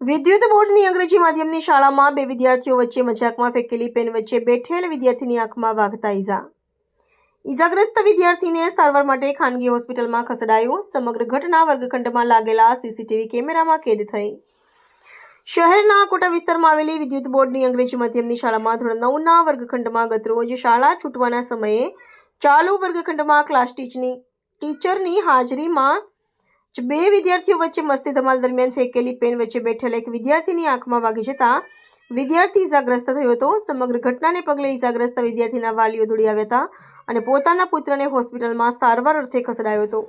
વિદ્યુત બોર્ડની અંગ્રેજી માધ્યમની શાળામાં બે વિદ્યાર્થીઓ વચ્ચે મજાકમાં ફેંકેલી પેન વચ્ચે બેઠેલ વિદ્યાર્થીની આંખમાં વાગતા ઈજાગ્રસ્ત વિદ્યાર્થીને સારવાર માટે ખાનગી હોસ્પિટલમાં ખસેડાયો. સમગ્ર ઘટના વર્ગખંડમાં લાગેલા સીસીટીવી કેમેરામાં કેદ થઈ. શહેરના કોટા વિસ્તારમાં આવેલી વિદ્યુત બોર્ડની અંગ્રેજી માધ્યમની શાળામાં ધોરણ 9ના વર્ગખંડમાં ગતરોજ શાળા છૂટવાના સમયે ચાલુ વર્ગખંડમાં ક્લાસ ટીચરની હાજરીમાં જ બે વિદ્યાર્થીઓ વચ્ચે મસ્તી ધમાલ દરમિયાન ફેંકેલી પેન વચ્ચે બેઠેલા એક વિદ્યાર્થીની આંખમાં વાગી જતા વિદ્યાર્થી ઈજાગ્રસ્ત થયો હતો. સમગ્ર ઘટનાને પગલે ઈજાગ્રસ્ત વિદ્યાર્થીના વાલીઓ દોડી આવ્યા હતા અને પોતાના પુત્રને હોસ્પિટલમાં સારવાર અર્થે ખસેડાયો હતો.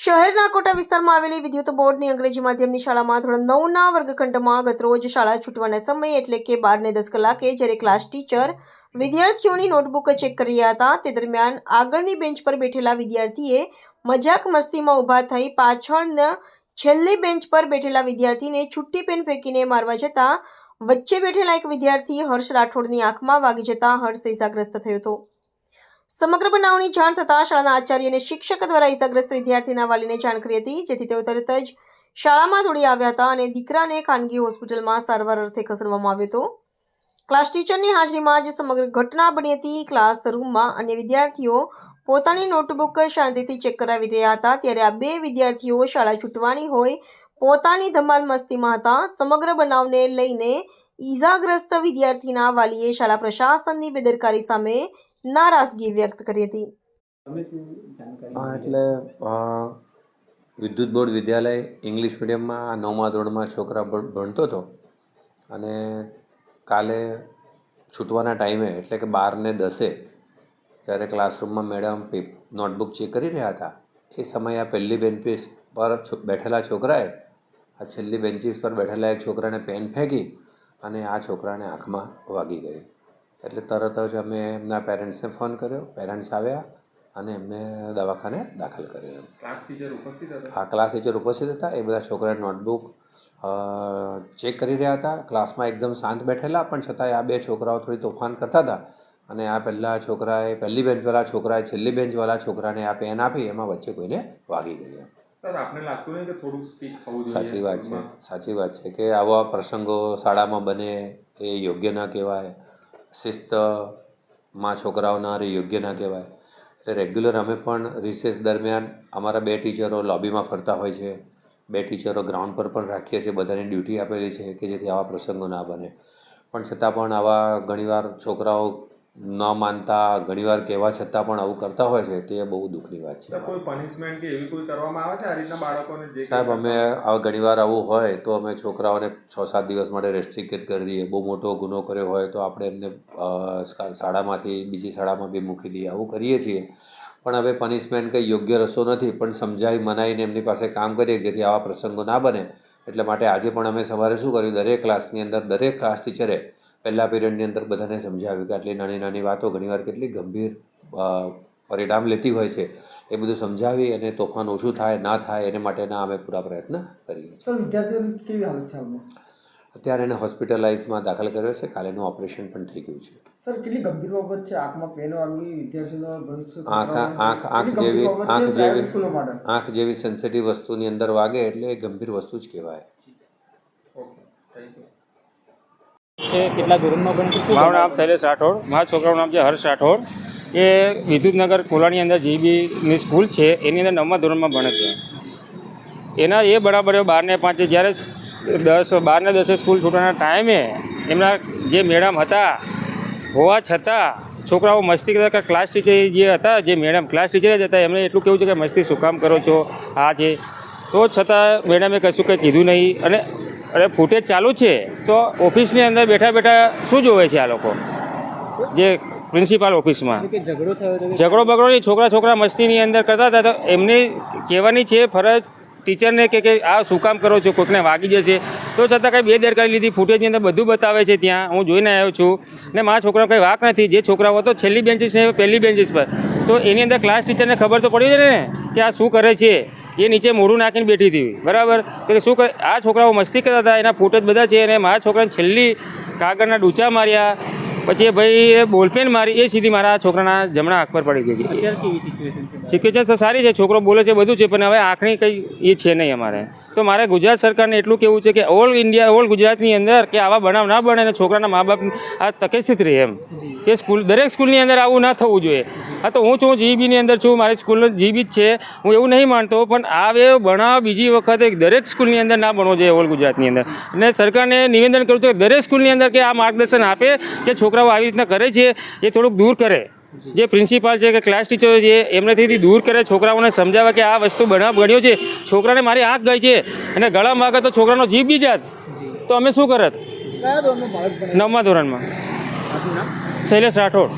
શહેરના કોટા વિસ્તારમાં આવેલી વિદ્યુત બોર્ડની અંગ્રેજી માધ્યમની શાળામાં ધોરણ 9ના વર્ગખંડમાં ગતરોજ શાળા છૂટવાના સમયે એટલે કે 12:10 કલાકે જ્યારે ક્લાસ ટીચર વિદ્યાર્થીઓની નોટબુક ચેક કરી રહ્યા હતા તે દરમિયાન આગળની બેન્ચ પર બેઠેલા વિદ્યાર્થીએ મજાક મસ્તીમાં ઊભા થઈ પાછળના છેલ્લી બેન્ચ પર બેઠેલા વિદ્યાર્થીને છૂટી પેન ફેંકીને મારવા જતાં વચ્ચે બેઠેલા એક વિદ્યાર્થી હર્ષ રાઠોડની આંખમાં વાગી જતાં હર્ષ ઈજાગ્રસ્ત થયો હતો. સમગ્ર બનાવની જાણ થતાં શાળાના આચાર્ય અને શિક્ષક દ્વારા ઈજાગ્રસ્ત વિદ્યાર્થીના વાલીને જાણ કરી હતી, જેથી તેઓ તરત જ શાળામાં દોડી આવ્યા હતા અને દીકરાને ખાનગી હોસ્પિટલમાં સારવાર અર્થે ખસેડવામાં આવ્યો હતો. ક્લાસ ટીચરની હાજરીમાં જ સમગ્ર ઘટના બની હતી. ક્લાસરૂમમાં અન્ય વિદ્યાર્થીઓ પોતાની નોટબુક શાંતિથી ચેક કરાવી રહ્યા હતા ત્યારે આ બે વિદ્યાર્થીઓ શાળા છૂટવાની હોય પોતાની ધમાલ મસ્તીમાં હતા. સમગ્ર બનાવને લઈને ઈજાગ્રસ્ત વિદ્યાર્થીના વાલીએ શાળા પ્રશાસનની બેદરકારી સામે નારાજગી વ્યક્ત કરી હતી. એટલે વિદ્યુત બોર્ડ વિદ્યાલય ઇંગ્લિશ મીડિયમમાં 9મા ધોરણમાં છોકરા ભણતો હતો અને કાલે છૂટવાના ટાઈમે એટલે કે 12:10 જ્યારે ક્લાસરૂમમાં મેડમ નોટબુક ચેક કરી રહ્યા હતા એ સમયે આ પહેલી બેન્ચીસ પર બેઠેલા છોકરાએ આ છેલ્લી બેન્ચીસ પર બેઠેલા એક છોકરાને પેન ફેંકી અને આ છોકરાને આંખમાં વાગી ગઈ. એટલે તરત જ અમે એમના પેરેન્ટ્સને ફોન કર્યો. પેરેન્ટ્સ આવ્યા અને એમને દવાખાને દાખલ કર્યો. હા, ક્લાસ ટીચર ઉપસ્થિત હતા. એ બધા છોકરાએ નોટબુક ચેક કરી રહ્યા હતા. ક્લાસમાં એકદમ શાંત બેઠેલા પણ છતાંય આ બે છોકરાઓ થોડી તોફાન કરતા હતા અને આ પહેલી બેન્ચવાળા છોકરાએ છેલ્લી બેન્ચવાળા છોકરાને આ પેન આપી એમાં વચ્ચે કોઈને વાગી ગઈ. સાચી વાત છે કે આવા પ્રસંગો શાળામાં બને એ યોગ્ય ના કહેવાય. શિસ્તમાં છોકરાઓ ના રહે યોગ્ય ના કહેવાય. એટલે રેગ્યુલર અમે પણ રિસેસ દરમિયાન અમારા બે ટીચરો લોબીમાં ફરતા હોય છે, બે ટીચરો ગ્રાઉન્ડ પર પણ રાખીએ છીએ. બધાની ડ્યુટી આપેલી છે કે જેથી આવા પ્રસંગો ના બને. પણ છતાં પણ આવા ઘણીવાર છોકરાઓ ન માનતા ઘણીવાર કહેવા છતાં પણ આવું કરતા હોય છે તે બહુ દુઃખની વાત છે. કોઈ પનિશમેન્ટ કે એવી કોઈ કરવામાં આવે છે આ રીતના બાળકોને? સાહેબ, અમે ઘણીવાર આવું હોય તો અમે છોકરાઓને 6-7 દિવસ માટે રેસ્ટ્રિક્ટેડ કરી દઈએ. બહુ મોટો ગુનો કર્યો હોય તો આપણે એમને શાળામાંથી બીજી શાળામાં બી મૂકી દઈએ. આવું કરીએ છીએ. પણ હવે પનિશમેન્ટ કંઈ યોગ્ય રસ્તો નથી. પણ સમજાવી મનાવીને એમની પાસે કામ કરીએ જેથી આવા પ્રસંગો ના બને. એટલે માટે આજે પણ અમે સવારે શું કર્યું, દરેક ક્લાસની અંદર દરેક ક્લાસ ટીચરે પહેલા પીરિયડની અંદર બધાને સમજાવ્યું કે આટલી નાની નાની વાતો ઘણીવાર કેટલી ગંભીર પરિણામ લેતી હોય છે. એ બધું સમજાવી અને તોફાન ઓછું થાય ના થાય એને માટેના અમે પૂરા પ્રયત્ન કરીએ છીએ. અત્યારે એને હોસ્પિટલાઇઝમાં દાખલ કર્યો છે. કાલેનું ઓપરેશન પણ થઈ ગયું છે. સર, કેટલી ગંભીર બાબત છે? આંખમાં પેન વાગવી વિદ્યાર્થીનો આંખ જેવી સેન્સિટિવ વસ્તુની અંદર વાગે એટલે એ ગંભીર વસ્તુ જ કહેવાય. કેટલા ધોરણમાં ભણતો? મારું નામ શૈલેષ રાઠોડ. મારા છોકરાનું નામ છે હર્ષ રાઠોડ. એ વિદ્યુતનગર કોલાની અંદર જીબીની સ્કૂલ છે એની અંદર 9મા ધોરણમાં ભણે છે. એના એ બરાબર 12:05 જ્યારે 12:10 સ્કૂલ છૂટવાના ટાઈમે એમના જે મેડમ હતા હોવા છતાં છોકરાઓ મસ્તી કરતા. ક્લાસ ટીચર જે હતા, જે મેડમ ક્લાસ ટીચર જ હતા, એમણે એટલું કહેવું છે કે મસ્તી શું કામ કરો છો આ છે. તો છતાં મેડમે કશું કંઈ કીધું નહીં અને ફૂટેજ ચાલુ છે. તો ઓફિસની અંદર બેઠા બેઠા શું જોવે છે આ લોકો? જે પ્રિન્સિપાલ ઓફિસમાં ઝઘડો બગડો નહીં, છોકરા મસ્તીની અંદર કરતા હતા. તો એમની કહેવાની છે ફરજ ટીચરને કે આ શું કામ કરો છો, કોઈકને વાગી જશે. તો છતાં કંઈ બેદરકારી લીધી. ફૂટેજની અંદર બધું બતાવે છે. ત્યાં હું જોઈને આવ્યો છું ને મારા છોકરાનો કંઈ વાંક નથી. જે છોકરાઓ હતો છેલ્લી બેન્ચીસ ને પહેલી બેન્ચીસ પર, તો એની અંદર ક્લાસ ટીચરને ખબર તો પડી છે ને કે આ શું કરે છે. એ નીચે મોઢું નાખીને બેઠી હતી, બરાબર. તો શું કરે, આ છોકરાઓ મસ્તી કરતા હતા. એના ફૂટેજ બધા છે. અને મારા છોકરાને છેલ્લી કાગળના ડૂચા માર્યા, પછી એ ભાઈ બોલપેન મારી એ સીધી મારા છોકરાના જમણા આંખ પર પડી ગઈ હતી. અત્યારે કેવી સિચ્યુએશન છે? સિચ્યુએશન તો સારી છે, છોકરો બોલે છે, બધું છે, પણ હવે આંખની કંઈ એ છે નહીં અમારે. તો મારે ગુજરાત સરકારને એટલું કહેવું છે કે ઓલ ઇન્ડિયા, ઓલ ગુજરાતની અંદર કે આવા બનાવ ના બને અને છોકરાના મા બાપ આ તકેસ્થિત રહે એમ કે દરેક સ્કૂલની અંદર આવું ના થવું જોઈએ. હા, તો હું છું જીબીની અંદર છું, મારી સ્કૂલ જીબી જ છે, હું એવું નહીં માનતો, પણ આ બનાવ બીજી વખતે દરેક સ્કૂલની અંદર ના બનવો જોઈએ ઓલ ગુજરાતની અંદર. અને સરકારને નિવેદન કરું છું કે દરેક સ્કૂલની અંદર કે આ માર્ગદર્શન આપે કે છોકરાઓ આવી રીતના કરે છે એ થોડુંક દૂર કરે. જે પ્રિન્સિપાલ છે કે ક્લાસ ટીચરો છે એમનેથી દૂર કરે, છોકરાઓને સમજાવે કે આ વસ્તુ બનાવ બન્યો છે, છોકરાને મારી આંખ ગઈ છે અને ગળામાં વાગે તો છોકરાનો જીભ બી જાત, તો અમે શું કરત? કયા ધોરણમાં બાળક ભણે? 9મા ધોરણમાં. શૈલેષ રાઠોડ.